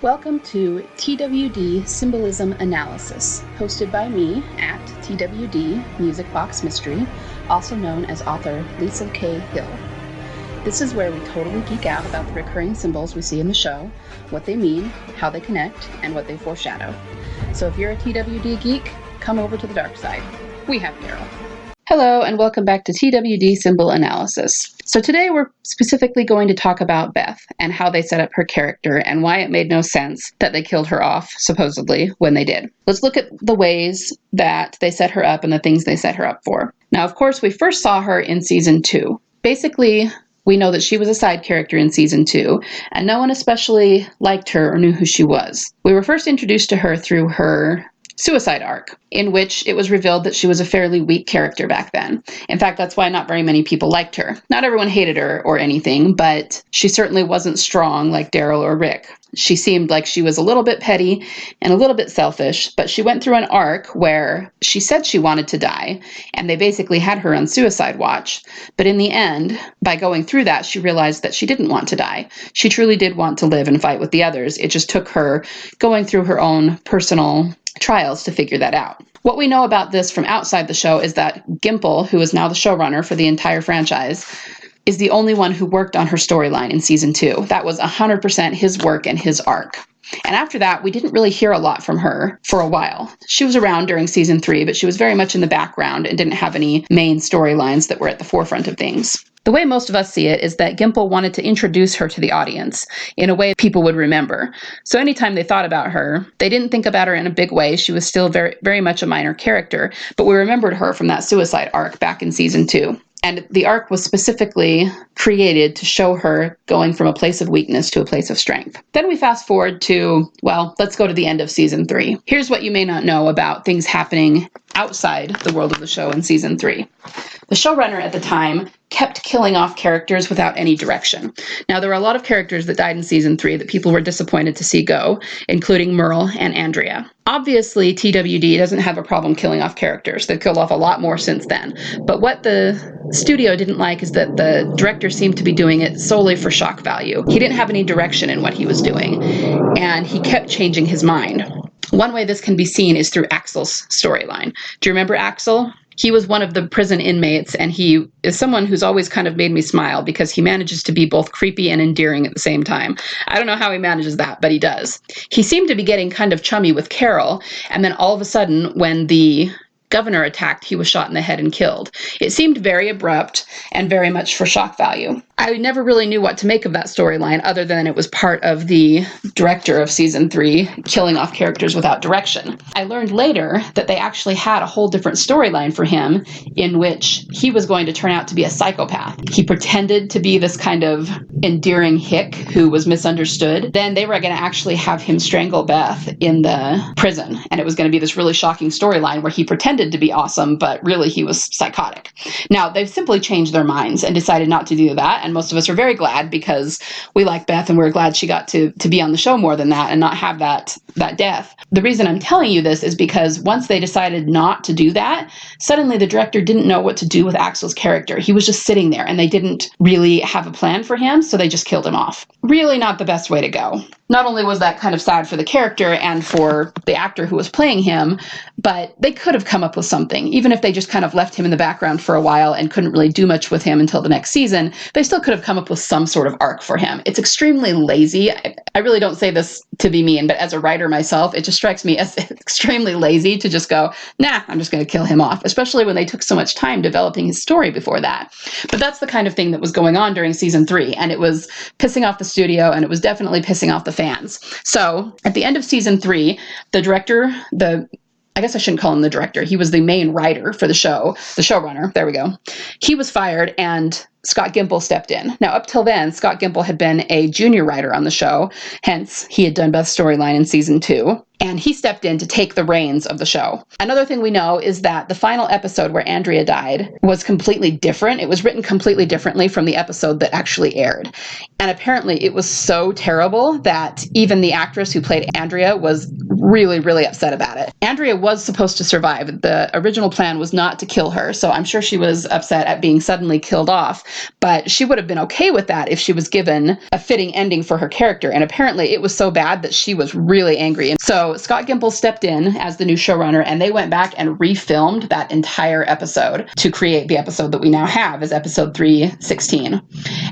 Welcome to TWD Symbolism Analysis, hosted by me at TWD Music Box Mystery, also known as author Lisa K. Hill. This is where we totally geek out about the recurring symbols we see in the show, what they mean, how they connect, and what they foreshadow. So if you're a TWD geek, come over to the dark side. We have Daryl. Hello, and welcome back to TWD Symbol Analysis. So today we're specifically going to talk about Beth and how they set up her character and why it made no sense that they killed her off, supposedly, when they did. Let's look at the ways that they set her up and the things they set her up for. Now, of course, we first saw her in Season 2. Basically, we know that she was a side character in Season 2, and no one especially liked her or knew who she was. We were first introduced to her through her suicide arc, in which it was revealed that she was a fairly weak character back then. In fact, that's why not very many people liked her. Not everyone hated her or anything, but she certainly wasn't strong like Daryl or Rick. She seemed like she was a little bit petty and a little bit selfish, but she went through an arc where she said she wanted to die, and they basically had her on suicide watch. But in the end, by going through that, she realized that she didn't want to die. She truly did want to live and fight with the others. It just took her going through her own personal trials to figure that out. What we know about this from outside the show is that Gimple, who is now the showrunner for the entire franchise, is the only one who worked on her storyline in Season 2. That was 100% his work and his arc. And after that, we didn't really hear a lot from her for a while. She was around during Season 3, but she was very much in the background and didn't have any main storylines that were at the forefront of things. The way most of us see it is that Gimple wanted to introduce her to the audience in a way people would remember. So anytime they thought about her, they didn't think about her in a big way. She was still very, very much a minor character, but we remembered her from that suicide arc back in Season 2. And the arc was specifically created to show her going from a place of weakness to a place of strength. Then we fast forward to, well, let's go to the end of Season 3. Here's what you may not know about things happening outside the world of the show in Season 3. The showrunner at the time kept killing off characters without any direction. Now, there were a lot of characters that died in Season 3 that people were disappointed to see go, including Merle and Andrea. Obviously, TWD doesn't have a problem killing off characters. They've killed off a lot more since then. But what the studio didn't like is that the director seemed to be doing it solely for shock value. He didn't have any direction in what he was doing, and he kept changing his mind. One way this can be seen is through Axel's storyline. Do you remember Axel? He was one of the prison inmates, and he is someone who's always kind of made me smile because he manages to be both creepy and endearing at the same time. I don't know how he manages that, but he does. He seemed to be getting kind of chummy with Carol, and then all of a sudden, when the governor attacked, he was shot in the head and killed. It seemed very abrupt and very much for shock value. I never really knew what to make of that storyline other than it was part of the director of Season 3 killing off characters without direction. I learned later that they actually had a whole different storyline for him in which he was going to turn out to be a psychopath. He pretended to be this kind of endearing hick who was misunderstood. Then they were going to actually have him strangle Beth in the prison, and it was going to be this really shocking storyline where he pretended to be awesome, but really he was psychotic. Now, they've simply changed their minds and decided not to do that, and most of us are very glad because we like Beth and we're glad she got to be on the show more than that and not have that death. The reason I'm telling you this is because once they decided not to do that, suddenly the director didn't know what to do with Axel's character. He was just sitting there and they didn't really have a plan for him, so they just killed him off. Really not the best way to go. Not only was that kind of sad for the character and for the actor who was playing him, but they could have come up with something. Even if they just kind of left him in the background for a while and couldn't really do much with him until the next season, they still could have come up with some sort of arc for him. It's extremely lazy. I really don't say this to be mean, but as a writer myself, it just strikes me as extremely lazy to just go, nah, I'm just going to kill him off, especially when they took so much time developing his story before that. But that's the kind of thing that was going on during Season 3, and it was pissing off the studio, and it was definitely pissing off the fans. So at the end of Season 3, the director, I guess I shouldn't call him the director. He was the main writer for the show, the showrunner. There we go. He was fired and Scott Gimple stepped in. Now, up till then, Scott Gimple had been a junior writer on the show. Hence, he had done Beth's storyline in Season 2. And he stepped in to take the reins of the show. Another thing we know is that the final episode where Andrea died was completely different. It was written completely differently from the episode that actually aired. And apparently it was so terrible that even the actress who played Andrea was really, really upset about it. Andrea was supposed to survive. The original plan was not to kill her, so I'm sure she was upset at being suddenly killed off. but she would have been okay with that if she was given a fitting ending for her character. And apparently it was so bad that she was really angry. And so Scott Gimple stepped in as the new showrunner, and they went back and refilmed that entire episode to create the episode that we now have as episode 316.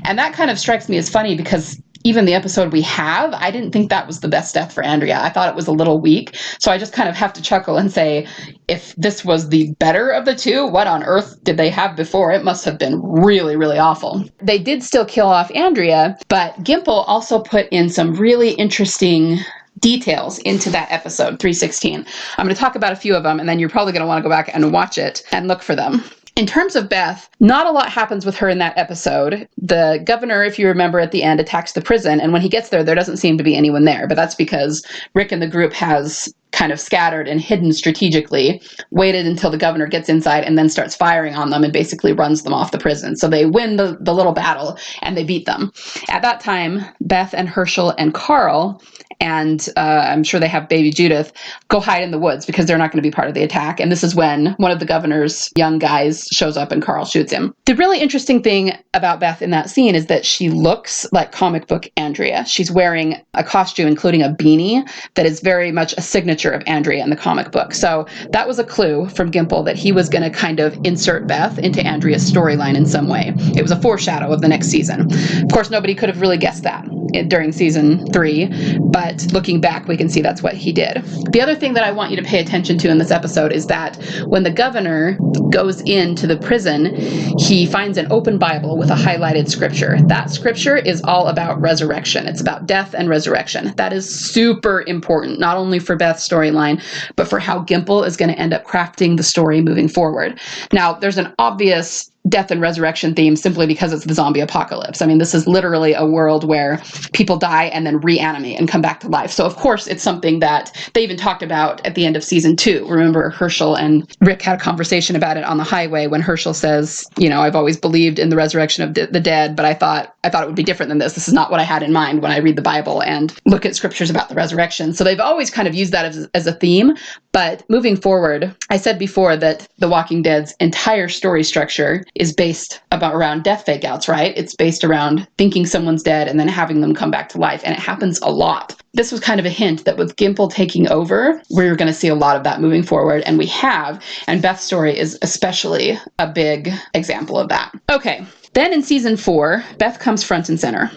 And that kind of strikes me as funny because even the episode we have, I didn't think that was the best death for Andrea. I thought it was a little weak. So I just kind of have to chuckle and say, if this was the better of the two, what on earth did they have before? It must have been really, really awful. They did still kill off Andrea, but Gimple also put in some really interesting details into that episode 316. I'm going to talk about a few of them, and then you're probably going to want to go back and watch it and look for them. In terms of Beth, not a lot happens with her in that episode. The governor, if you remember at the end, attacks the prison, and when he gets there, there doesn't seem to be anyone there, but that's because Rick and the group has kind of scattered and hidden strategically, waited until the governor gets inside and then starts firing on them and basically runs them off the prison. So they win the little battle and they beat them. At that time, Beth and Herschel and Carl, and I'm sure they have baby Judith, go hide in the woods because they're not going to be part of the attack. And this is when one of the governor's young guys shows up and Carl shoots him. The really interesting thing about Beth in that scene is that she looks like comic book Andrea. She's wearing a costume, including a beanie, that is very much a signature of Andrea in the comic book. So that was a clue from Gimple that he was going to kind of insert Beth into Andrea's storyline in some way. It was a foreshadow of the next season. Of course, nobody could have really guessed that during season 3, but looking back, we can see that's what he did. The other thing that I want you to pay attention to in this episode is that when the governor goes into the prison, he finds an open Bible with a highlighted scripture. That scripture is all about resurrection. It's about death and resurrection. That is super important, not only for Beth's storyline, but for how Gimple is going to end up crafting the story moving forward. Now, there's an obvious death and resurrection theme simply because it's the zombie apocalypse. I mean, this is literally a world where people die and then reanimate and come back to life. So of course it's something that they even talked about at the end of season 2. Remember, Herschel and Rick had a conversation about it on the highway when Herschel says, I've always believed in the resurrection of the dead, but I thought it would be different than this. This is not what I had in mind when I read the Bible and look at scriptures about the resurrection. So they've always kind of used that as a theme. But moving forward, I said before that The Walking Dead's entire story structure is based around death fake outs, right? It's based around thinking someone's dead and then having them come back to life. And it happens a lot. This was kind of a hint that with Gimple taking over, we're going to see a lot of that moving forward. And we have. And Beth's story is especially a big example of that. Okay. Then in season 4, Beth comes front and center.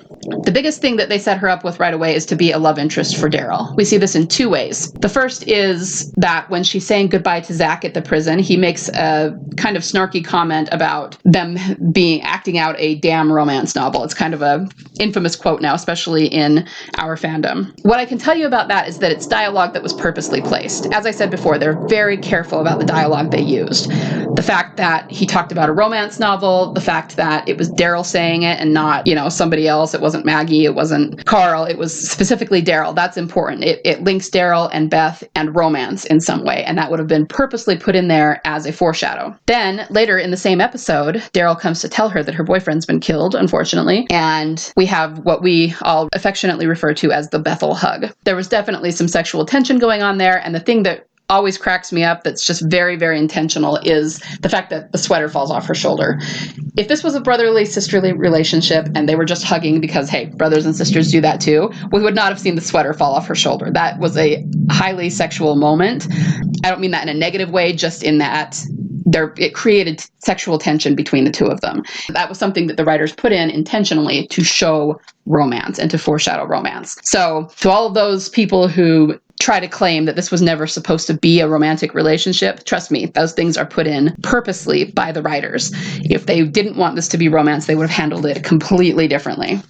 The biggest thing that they set her up with right away is to be a love interest for Daryl. We see this in 2 ways. The first is that when she's saying goodbye to Zach at the prison, he makes a kind of snarky comment about them acting out a damn romance novel. It's kind of a infamous quote now, especially in our fandom. What I can tell you about that is that it's dialogue that was purposely placed. As I said before, they're very careful about the dialogue they used. The fact that he talked about a romance novel, the fact that it was Daryl saying it and not, somebody else. It wasn't Maggie. It wasn't Carl. It was specifically Daryl. That's important. It links Daryl and Beth and romance in some way. And that would have been purposely put in there as a foreshadow. Then later in the same episode, Daryl comes to tell her that her boyfriend's been killed, unfortunately. And we have what we all affectionately refer to as the Bethel hug. There was definitely some sexual tension going on there. And the thing that always cracks me up that's just very, very intentional is the fact that the sweater falls off her shoulder. If this was a brotherly, sisterly relationship and they were just hugging because, hey, brothers and sisters do that too, we would not have seen the sweater fall off her shoulder. That was a highly sexual moment. I don't mean that in a negative way, just in that it created sexual tension between the two of them. That was something that the writers put in intentionally to show romance and to foreshadow romance. So to all of those people who try to claim that this was never supposed to be a romantic relationship, trust me, those things are put in purposely by the writers. If they didn't want this to be romance, they would have handled it completely differently.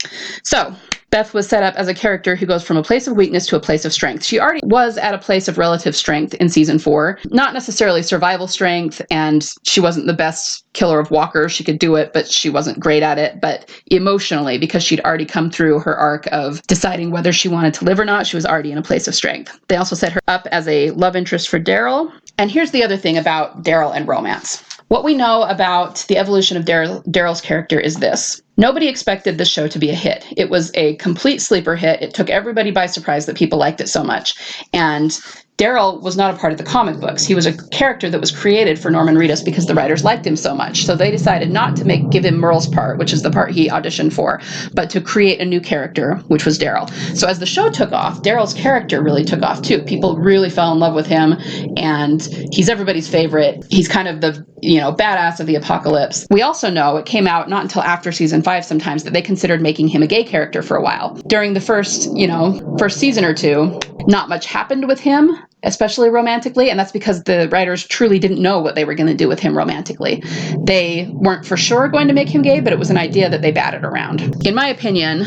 So Beth was set up as a character who goes from a place of weakness to a place of strength. She already was at a place of relative strength in season 4, not necessarily survival strength, and she wasn't the best killer of walkers. She could do it, but she wasn't great at it. But emotionally, because she'd already come through her arc of deciding whether she wanted to live or not, she was already in a place of strength. They also set her up as a love interest for Daryl. And here's the other thing about Daryl and romance. What we know about the evolution of Daryl's character is this. Nobody expected this show to be a hit. It was a complete sleeper hit. It took everybody by surprise that people liked it so much. And Daryl was not a part of the comic books. He was a character that was created for Norman Reedus because the writers liked him so much. So they decided not to give him Merle's part, which is the part he auditioned for, but to create a new character, which was Daryl. So as the show took off, Daryl's character really took off too. People really fell in love with him, and he's everybody's favorite. He's kind of the, badass of the apocalypse. We also know it came out not until after season 5 sometimes that they considered making him a gay character for a while. During the first season or two, not much happened with him, especially romantically, and that's because the writers truly didn't know what they were going to do with him romantically. They weren't for sure going to make him gay, but it was an idea that they batted around. In my opinion,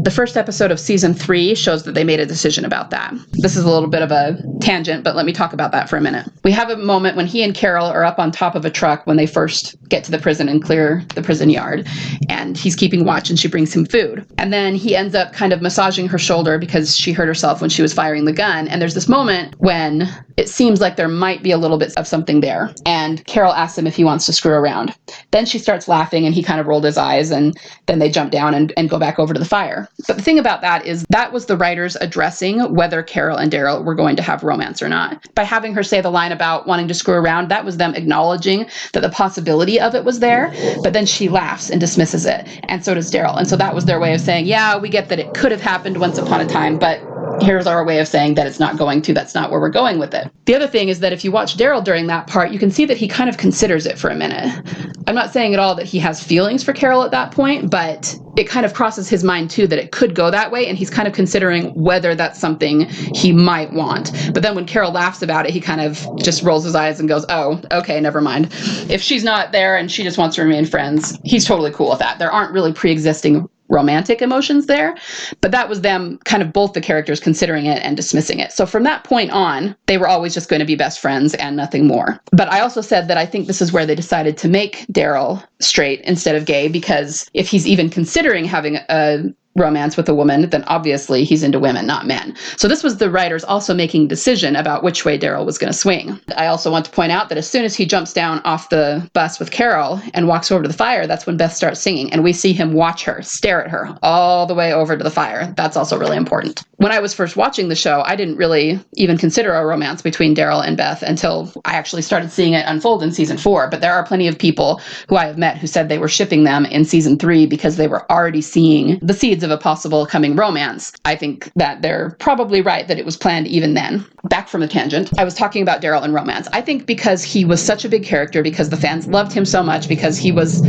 the first episode of season 3 shows that they made a decision about that. This is a little bit of a tangent, but let me talk about that for a minute. We have a moment when he and Carol are up on top of a truck when they first get to the prison and clear the prison yard, and he's keeping watch and she brings him food. And then he ends up kind of massaging her shoulder because she hurt herself when she was firing the gun. And there's this moment when it seems like there might be a little bit of something there. And Carol asks him if he wants to screw around. Then she starts laughing and he kind of rolled his eyes, and then they jump down and go back over to the fire. But the thing about that is that was the writers addressing whether Carol and Daryl were going to have romance or not. By having her say the line about wanting to screw around, that was them acknowledging that the possibility of it was there, but then she laughs and dismisses it. And so does Daryl. And so that was their way of saying, yeah, we get that it could have happened once upon a time, but here's our way of saying that it's not going to. That's not where we're going with it. The other thing is that if you watch Daryl during that part, you can see that he kind of considers it for a minute. I'm not saying at all that he has feelings for Carol at that point, but it kind of crosses his mind too that it could go that way, and he's kind of considering whether that's something he might want. But then when Carol laughs about it, he kind of just rolls his eyes and goes, oh, okay, never mind. If she's not there and she just wants to remain friends, he's totally cool with that. There aren't really pre-existing romantic emotions there, but that was them kind of both the characters considering it and dismissing it. So from that point on, they were always just going to be best friends and nothing more. But I also said that I think this is where they decided to make Daryl straight instead of gay, because if he's even considering having a romance with a woman, then obviously he's into women, not men. So this was the writers also making a decision about which way Daryl was going to swing. I also want to point out that as soon as he jumps down off the bus with Carol and walks over to the fire, that's when Beth starts singing, and we see him watch her, stare at her all the way over to the fire. That's also really important. When I was first watching the show, I didn't really even consider a romance between Daryl and Beth until I actually started seeing it unfold in season 4. But there are plenty of people who I have met who said they were shipping them in season 3 because they were already seeing the seeds of a possible coming romance. I think that they're probably right that it was planned even then. Back from the tangent, I was talking about Daryl and romance. I think because he was such a big character, because the fans loved him so much, because he was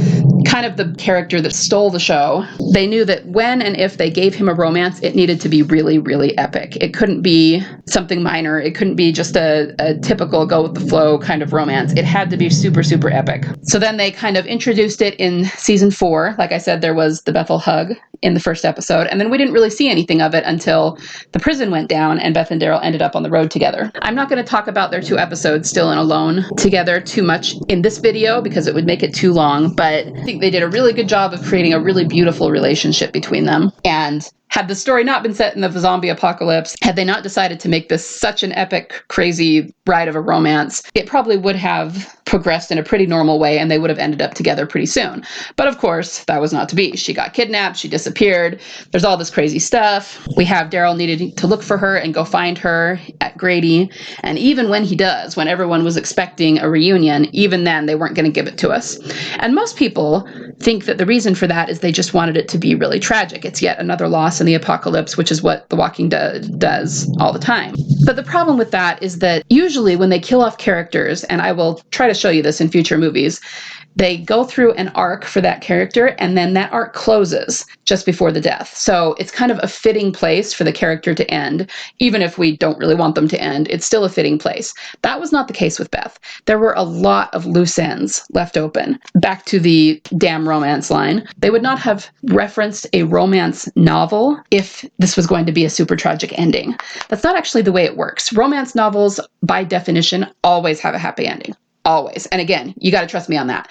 kind of the character that stole the show, they knew that when and if they gave him a romance, it needed to be really, really epic. It couldn't be something minor. It couldn't be just a typical go with the flow kind of romance. It had to be super, super epic. So then they kind of introduced it in season 4. Like I said, there was the Bethel hug in the first episode, and then we didn't really see anything of it until the prison went down and Beth and Daryl ended up on the road together. I'm not going to talk about their 2 episodes still and alone together too much in this video because it would make it too long, but I think they did a really good job of creating a really beautiful relationship between them. And had the story not been set in the zombie apocalypse, had they not decided to make this such an epic, crazy ride of a romance, it probably would have progressed in a pretty normal way and they would have ended up together pretty soon. But of course, that was not to be. She got kidnapped, she disappeared, there's all this crazy stuff. We have Daryl needed to look for her and go find her at Grady, and even when he does, when everyone was expecting a reunion, even then they weren't going to give it to us. And most people think that the reason for that is they just wanted it to be really tragic. It's yet another loss in the apocalypse, which is what The Walking Dead does all the time. But the problem with that is that usually when they kill off characters, and I will try to show you this in future movies, they go through an arc for that character, and then that arc closes just before the death. So it's kind of a fitting place for the character to end. Even if we don't really want them to end, it's still a fitting place. That was not the case with Beth. There were a lot of loose ends left open. Back to the damn romance line. They would not have referenced a romance novel if this was going to be a super tragic ending. That's not actually the way it works. Romance novels, by definition, always have a happy ending. Always. And again, you got to trust me on that.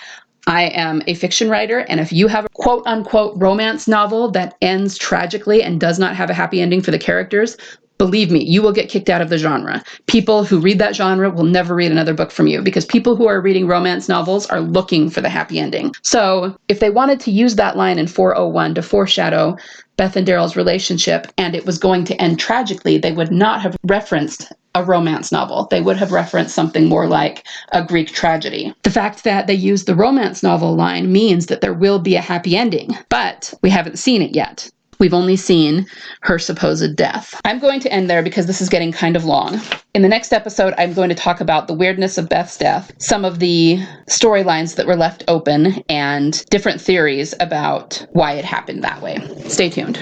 I am a fiction writer, and if you have a quote-unquote romance novel that ends tragically and does not have a happy ending for the characters, believe me, you will get kicked out of the genre. People who read that genre will never read another book from you because people who are reading romance novels are looking for the happy ending. So if they wanted to use that line in 401 to foreshadow Beth and Daryl's relationship and it was going to end tragically, they would not have referenced a romance novel. They would have referenced something more like a Greek tragedy. The fact that they use the romance novel line means that there will be a happy ending, but we haven't seen it yet. We've only seen her supposed death. I'm going to end there because this is getting kind of long. In the next episode, I'm going to talk about the weirdness of Beth's death, some of the storylines that were left open, and different theories about why it happened that way. Stay tuned.